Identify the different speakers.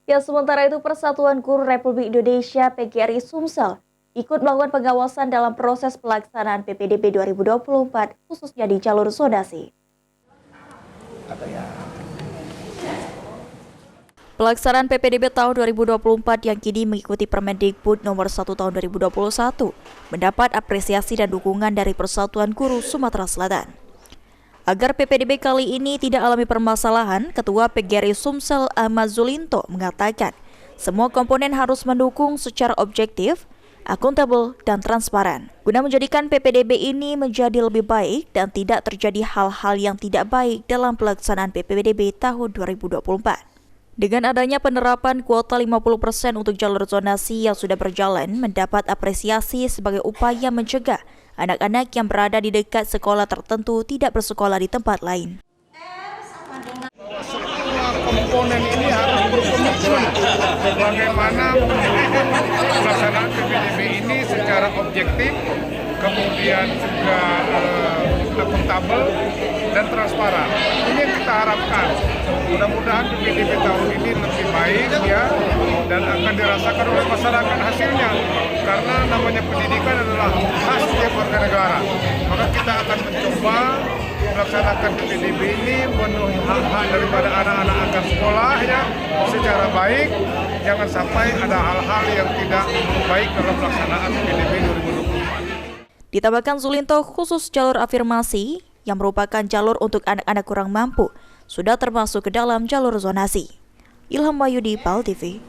Speaker 1: Ya, sementara itu Persatuan Guru Republik Indonesia PGRI Sumsel ikut melakukan pengawasan dalam proses pelaksanaan PPDB 2024, khususnya di jalur zonasi. Pelaksanaan PPDB tahun 2024 yang kini mengikuti Permendikbud nomor 1 tahun 2021 mendapat apresiasi dan dukungan dari Persatuan Guru Sumatera Selatan. Agar PPDB kali ini tidak alami permasalahan, Ketua PGRI Sumsel Ahmad Zulinto mengatakan semua komponen harus mendukung secara objektif, akuntabel, dan transparan guna menjadikan PPDB ini menjadi lebih baik dan tidak terjadi hal-hal yang tidak baik dalam pelaksanaan PPDB tahun 2024. Dengan adanya penerapan kuota 50% untuk jalur zonasi yang sudah berjalan mendapat apresiasi sebagai upaya mencegah anak-anak yang berada di dekat sekolah tertentu tidak bersekolah di tempat lain.
Speaker 2: Semua komponen ini harus berkomitmen bagaimana pelaksanaan PPDB ini secara objektif, kemudian juga akuntabel dan transparan. Ini yang kita harapkan. Mudah-mudahan PPDB tahun ini lebih baik ya, dan akan dirasakan oleh masyarakat hasilnya. Karena namanya pendidikan adalah hak setiap warga negara. Maka kita akan mencoba melaksanakan PPDB ini memenuhi hak-hak daripada anak-anak akan sekolah ya secara baik. Jangan sampai ada hal-hal yang tidak baik dalam pelaksanaan PPDB 2024.
Speaker 1: Ditambahkan Zulinto, khusus jalur afirmasi yang merupakan jalur untuk anak-anak kurang mampu sudah termasuk ke dalam jalur zonasi. Ilham Wahyudi, PAL TV.